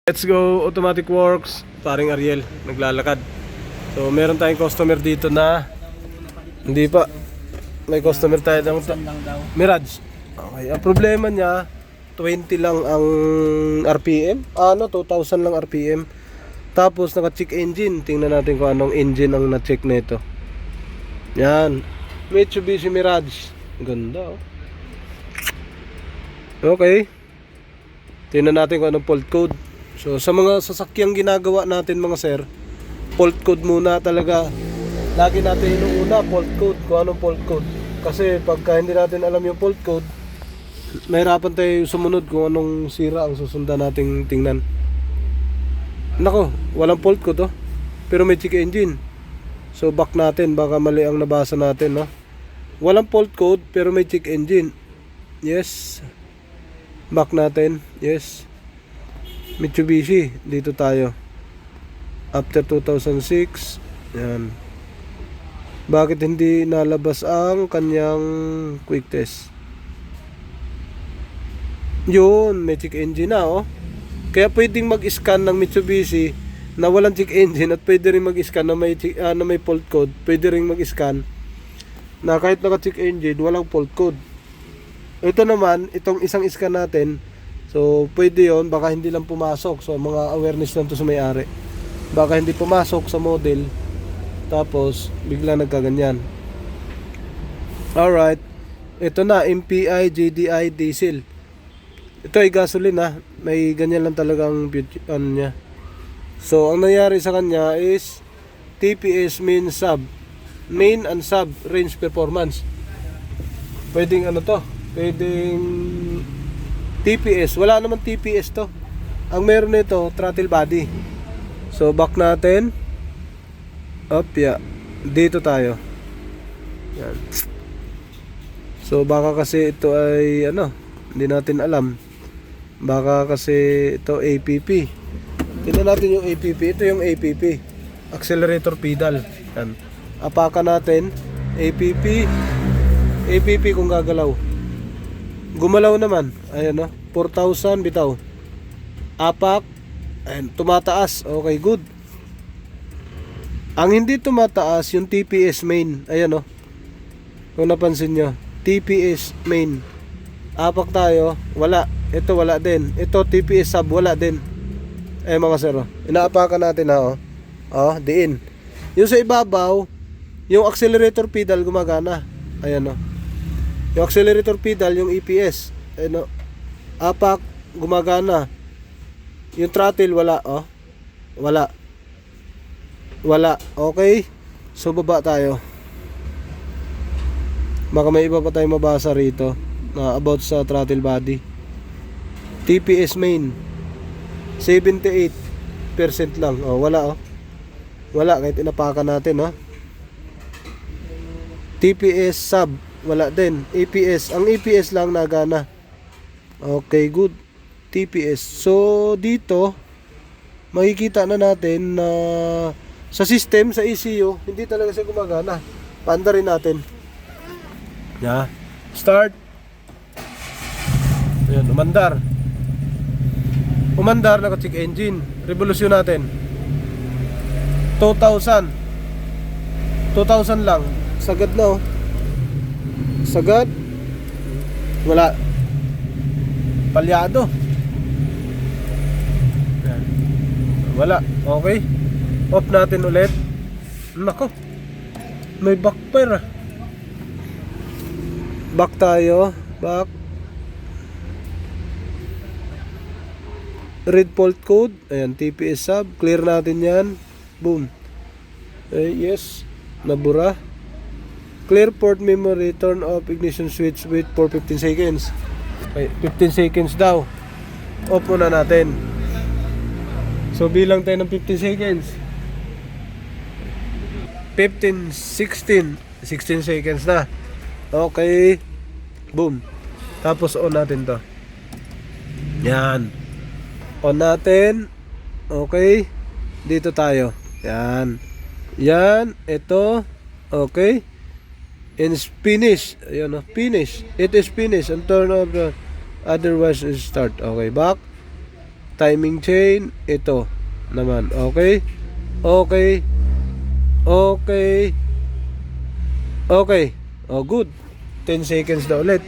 Let's go Automatic Works, paring Ariel, naglalakad. So meron tayong customer dito na hindi pa. May customer tayo ng Mirage. Okay, ang problema niya 20 lang ang RPM. 2,000 lang RPM. Tapos naka-check engine. Tingnan natin kung anong engine ang na-check nito. Yan. Mitsubishi Mirage. Ganda oh. Okay. Tingnan natin kung anong fault code. So sa mga sasakyang ginagawa natin mga sir, fault code muna talaga. Lagi natin inuuna fault code, kung anong fault code. Kasi pagka hindi natin alam yung fault code, mahirapan tayo sumunod kung anong sira ang susundan nating tingnan. Nako, walang fault code oh. Pero may check engine. So back natin, baka mali ang nabasa natin no. Walang fault code pero may check engine. Yes. Back natin. Yes. Mitsubishi, dito tayo. After 2006. Yan. Bakit hindi nalabas ang kanyang quick test? Yun, may check engine na oh. Kaya pwedeng mag-scan ng Mitsubishi na walang check engine at pwede rin mag-scan na may fault code. Pwede rin mag-scan na kahit naka-check engine, walang fault code. Ito naman, itong isang scan natin, so pwede yon, baka hindi lang pumasok. So mga awareness lang to sa may-ari. Baka hindi pumasok sa model, tapos bigla nagkaganyan. Alright, ito na, MPI, GDI, diesel. Ito ay gasoline ha. May ganyan lang talagang ano niya. So ang nangyari sa kanya is TPS main and sub range performance. Pwedeng ano to, pwedeng TPS. Wala naman TPS to. Ang meron nito throttle body. So back natin. Up ya. Dito tayo. Yan. So baka kasi ito ay hindi natin alam. Baka kasi ito APP. Tingnan natin yung APP. Ito yung APP. Accelerator pedal. Yan. Apakan natin. APP. APP kung gagalaw. Gumalaw naman. Ayan o. 4,000 bitaw. Apak. Ayan. Tumataas. Okay, good. Ang hindi tumataas yung TPS main. Ayan o. Kung napansin nyo. TPS main. Apak tayo. Wala. Ito wala din. Ito TPS sub. Wala din. Eh mga sir. Inaapakan natin ha o. Diin. Yung sa ibabaw, yung accelerator pedal gumagana. Ayan o. Yung accelerator pedal, yung EPS, apak, gumagana. Yung throttle, wala, oh. Wala, okay. So, baba tayo. Baka may iba pa tayong mabasa rito na about sa throttle body. TPS main, 78% lang, oh, wala, oh. Wala, kahit inapakan natin, oh. TPS sub, wala din. EPS, ang EPS lang nagana. Okay, good. TPS. So dito makikita na natin na sa system, sa ECU, hindi talaga siya gumagana. Paanda rin natin. Yeah. Start. Ayan, umandar. Umandar, naka-check engine. Revolusyon natin 2,000 lang. Sagad na oh. Sagad. Wala. Palyado. Yan. Wala. Okay. Off natin ulit. Nako. May backfire. Back tayo. Back. Read fault code. Ayan. TPS sub. Clear natin yan. Boom. Yes. Nabura. Clear port memory, turn off ignition switch, wait for 15 seconds. Okay, 15 seconds daw. Off muna natin. So bilang tayo ng 15 seconds. 15, 16 seconds na. Okay. Boom. Tapos on natin to. Yan. On natin. Okay. Dito tayo. Yan. Yan. Ito. Okay. And finish. Ayan o. Finish. It is finish. And turn off the otherwise is start. Okay. Back. timing chain, ito naman. Okay? Okay. Okay. Okay. Oh, good. 10 seconds na ulit.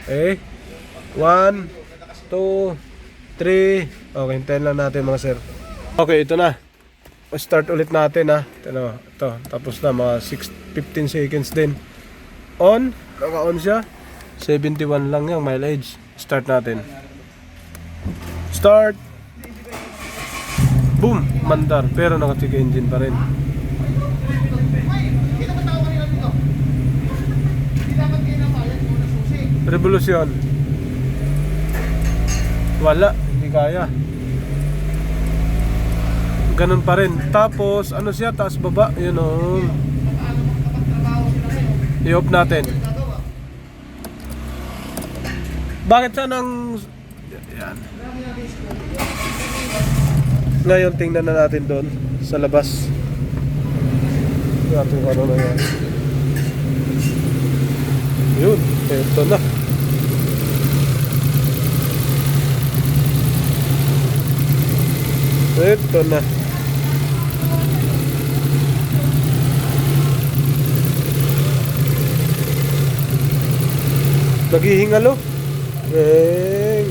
Okay. 1, 2, 3. Okay, hintayin lang natin mga sir. Okay, ito na. Start ulit natin ha. Ito. Tapos na mga 15 seconds din. On. Naka-on siya. 71 lang yung mileage. Start natin. Start. Boom. Mandar. Pero naka-check engine pa rin. Revolusyon. Wala. Hindi kaya. Ganun pa rin. Tapos, ano siya? Taas baba. Yun o. I-off natin. Bakit saan ang... Yan. Ngayon, tingnan na natin doon. Sa labas. Natin ano na yan. Yun. Ito na. Ito na. Naghihingalo. Yeng.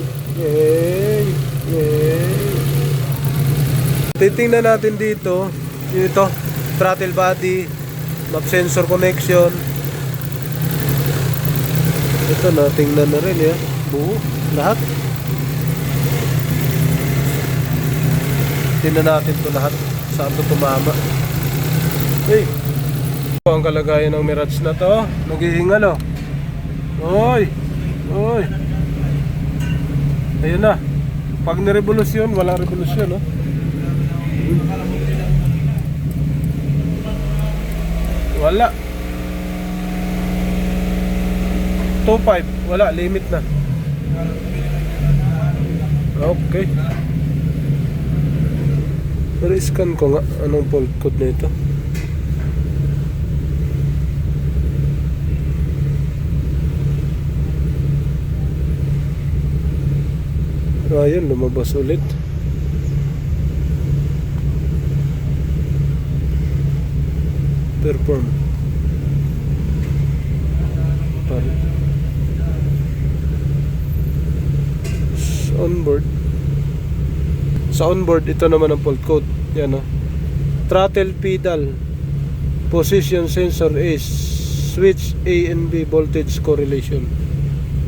Titingnan natin dito. Ito. Throttle body. Map sensor connection. Ito na. Tingnan na rin yan. Buo. Lahat. Tingnan natin to lahat. Saan to tumama. Hey. Ito ang kalagayan ng Mirage na to. Naghihingalo. Oy! Oy! Ayun na. Pag nirevolusyon, walang revolusyon, no? Wala. 2.5. Wala. Limit na. Okay. Pero scan ko nga. Anong fault code nito? Ayun, lumabas ulit. Perform. Onboard. Sa onboard, ito naman ang fault code. Yan o. Throttle pedal. Position sensor is switch A and B voltage correlation.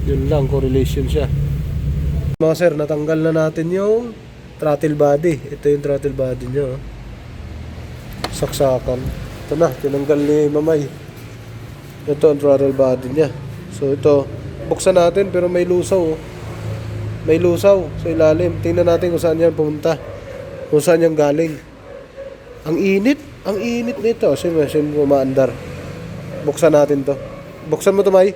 Yun lang, correlation siya. Mga sir, natanggal na natin yung throttle body. Ito yung throttle body nyo. Saksakan. Ito na, tinanggal ni Mamay. Ito ang throttle body nya. So ito, buksan natin pero may lusaw. May lusaw sa ilalim. Tingnan natin kung saan yan pumunta. Kung saan yan galing. Ang init nito. Siyempre umaandar. Buksan natin to. Buksan mo to, May.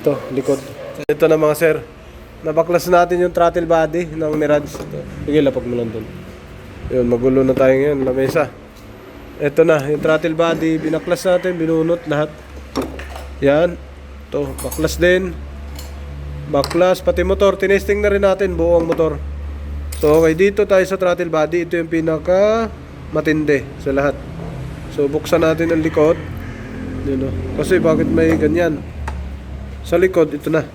Ito, likod. Ito na mga sir. Nabaklas natin yung throttle body ng Mirage. Sige, lapag mo lang doon. Yun, magulo na tayo ngayon. Lamesa. Ito na, yung throttle body. Binaklas natin, binunot lahat. Yan. Ito, baklas din. Baklas, pati motor. Tinesting na rin natin buong motor. So, okay, dito tayo sa throttle body. Ito yung pinaka matindi sa lahat. So, buksan natin ang likod. Yun, kasi bakit may ganyan? Sa likod, ito na.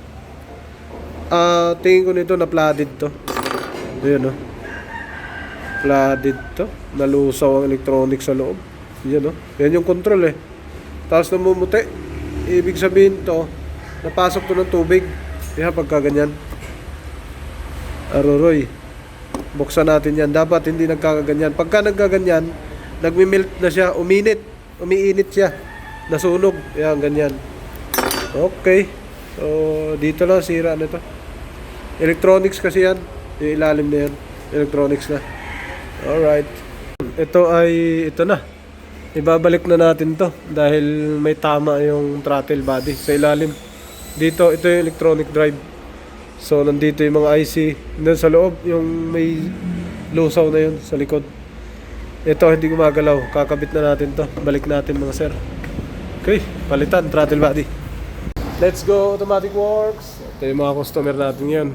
Tingin ko nito na flooded to. Ayan, flooded to. Nalusaw ang electronics sa loob. Yan, yan yung control Tapos namumuti. Ibig sabihin to, napasok to ng tubig. Kaya pagka ganyan. Aruroy. Buksan natin yan. Dapat hindi nagkakaganyan. Pagka nagkaganyan, nagmi-melt na siya. Umiinit siya. Nasunog. Yan, ganyan. Okay. So, dito lang sira na ito. Electronics kasi yan. Yung ilalim na yan. Electronics na. Alright. Ito na. Ibabalik na natin to dahil may tama yung throttle body sa ilalim. Dito, ito yung electronic drive. So, nandito yung mga IC. Doon sa loob, yung may lusaw na yun sa likod. Ito, hindi gumagalaw. Kakabit na natin to. Balik natin mga sir. Okay, palitan, throttle body. Let's go, automatic works. Ito yung mga customer natin yan.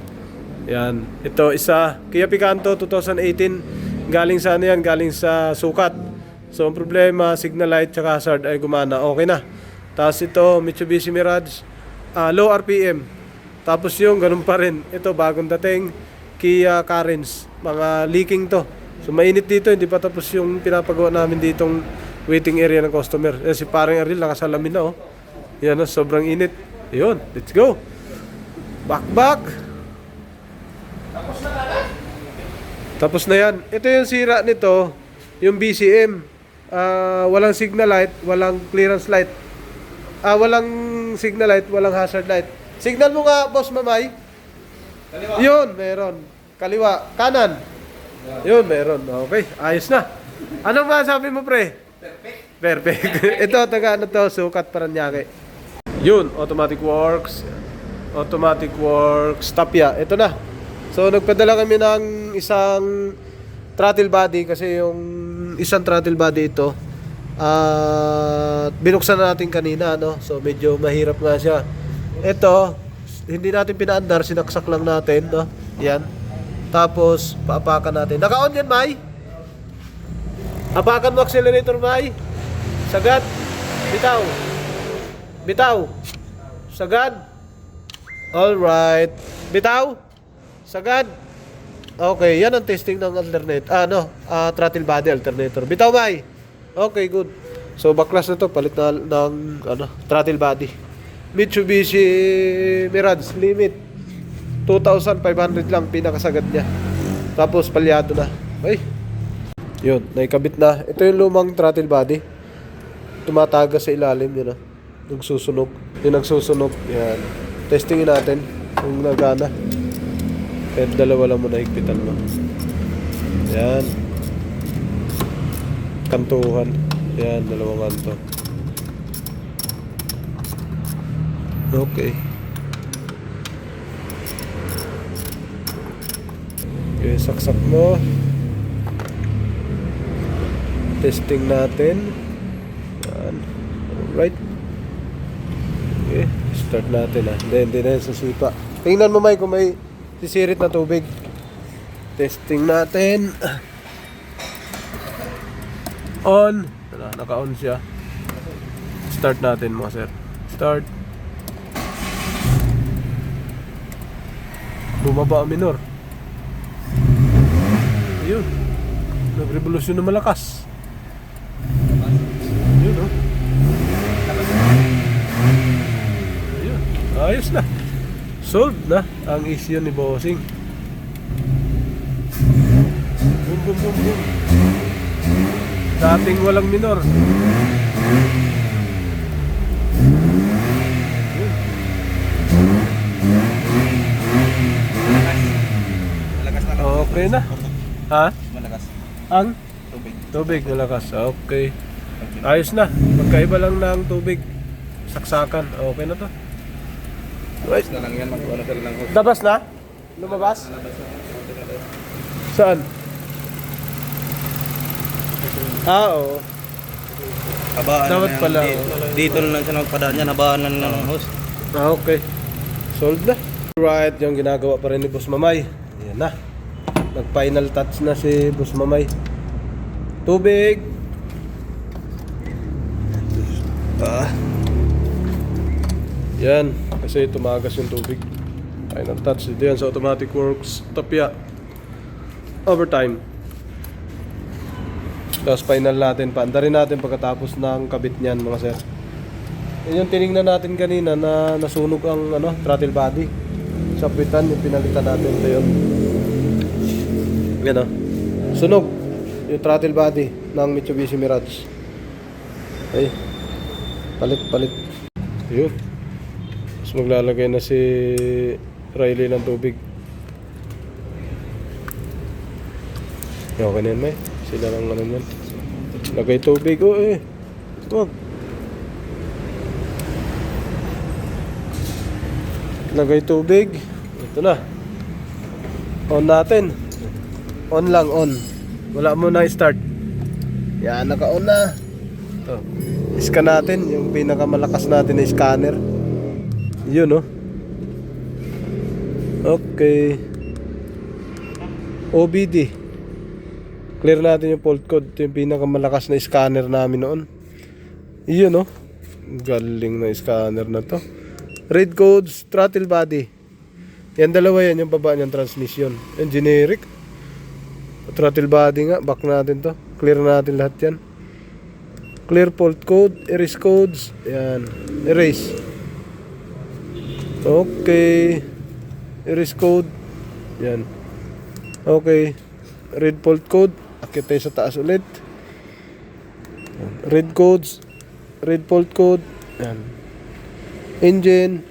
Yan. Ito isa Kia Picanto 2018. Galing sa ano yan? Galing sa sukat. So ang problema, signal light tsaka hazard ay gumana. Okay na. Tapos ito Mitsubishi Mirage, low RPM. Tapos yung ganun pa rin. Ito bagong dating Kia Carens. Mga leaking to. So mainit dito. Hindi pa tapos yung pinapagawa namin ditong waiting area ng customer. Si paring Ariel nakasalamin na oh. Yan oh, sobrang init. Yun, let's go. Back. Tapos na yan. Ito yung sira nito, yung BCM. Walang signal light, walang clearance light. Walang signal light, walang hazard light. Signal mo nga, Boss Mamay. Kaliwa. Yun, meron. Kaliwa, kanan. Yun, meron. Okay, ayos na. Anong masabi mo, pre? Perfect. Ito, taga ano to, sukat Paranaque. Yun, automatic works. Automatic works. Tapia, ito na. So, nagpadala kami ng isang throttle body kasi yung isang throttle body ito binuksan na natin kanina, no? So, medyo mahirap nga siya. Ito, hindi natin pinaandar, sinaksak lang natin, no? Yan. Tapos, paapakan natin. Naka-on yan, May? Apakan mo accelerator, May. Sagad. Bitaw. Sagad. Alright. Bitaw. Sagad. Okay, yan ang testing ng throttle body alternator. Bitaw, May. Okay, good. So, baklas na to. Palit na ng throttle body. Mitsubishi Mirage limit. 2,500 lang pinakasagad niya. Tapos, palyado na. Okay. Yun, naikabit na. Ito yung lumang throttle body. Tumatagas sa ilalim yun. Nagsusunog. Yung nagsusunog. Yan. Testingin natin kung nagana. Kahit dalawa lang mo nahigpitan mo. Yan. Kantuhan. Yan, dalawang kanto. Okay. Okay, saksak mo. Testing natin. Yan. Alright. Okay, start natin Hindi na yan sa sipa. Tingnan mo, May, kung may sisirit na tubig. Testing natin. On. Naka-on siya. Start natin mo, sir. Start. Bumaba ang minor. Ayun. Nag-revolusyon na malakas. Ayun, oh. Ayun. Ayos na. Solved na ang issue ni Bossing. Boom. Dating walang minor. Okay na. Ha? Malakas. Ang? Tubig. Tubig malakas. Okay. Ayos na. Magkaiba lang ng tubig. Saksakan. Okay na to. Right. Na lang yan. Mag-ano ka lang. Dabas na? Lumabas? Saan? Oo. Habaan Dapat na yan. pala. Dito na lang siya nagpadaan niya. Habaan na lang ng host. Okay. Solved na. Right, yung ginagawa pa rin ni Boss Mamay. Ayan na. Nag-final touch na si Boss Mamay. Tubig. Yan. Kasi tumagas yung tubig. Final touch. Dito yan sa automatic works. Tapia. Overtime. Tapos final natin. Paandarin natin pagkatapos ng kabit niyan, mga sir. Yan yung tinignan natin kanina na nasunog ang throttle body. Sa pitan, yung pinalitan natin. Ito yun. Yan sunog yung throttle body ng Mitsubishi Mirage. Okay. Palit. Yun. Tapos maglalagay na si Riley ng tubig. Okay na yan, may. Sila lang yan. Lagay tubig. Wag. Lagay tubig. Ito na. On natin. On lang, on. Wala mo na i-start. Yan, naka-on na. Ito. Scan natin. Yung pinakamalakas natin na scanner. Yun, Okay. OBD. Clear natin yung fault code. Ito yung pinakamalakas na scanner namin noon. Iyon, no? Galing na scanner na to. Read codes, throttle body. Yan dalawa yan, yung baba niyang transmission. Yung generic. Throttle body nga, back natin to. Clear natin lahat yan. Clear fault code, erase codes. Yan, erase. Okay. Erase code. Yan. Okay. Read fault code. Akit tayo sa taas ulit. Read codes. Read fault code. Yan. Engine.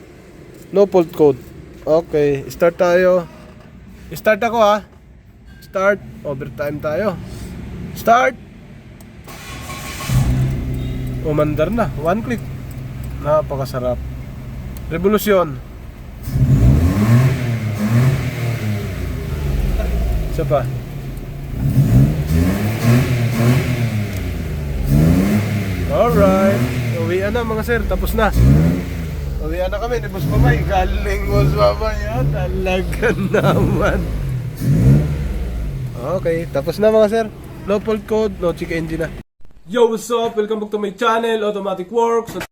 No fault code. Okay. Start tayo. Start ako ha. Start. Overtime tayo. Start. Umandar na. One click. Napakasarap. Revolusyon. Isa pa. Alright. Uwian na mga sir. Tapos na. Uwian na kami ni Boss Mamay. Galing Boss Mamay. Talaga naman. Okay. Tapos na mga sir. No fault code. No check engine na. Yo, what's up? Welcome back to my channel, Automatic Works.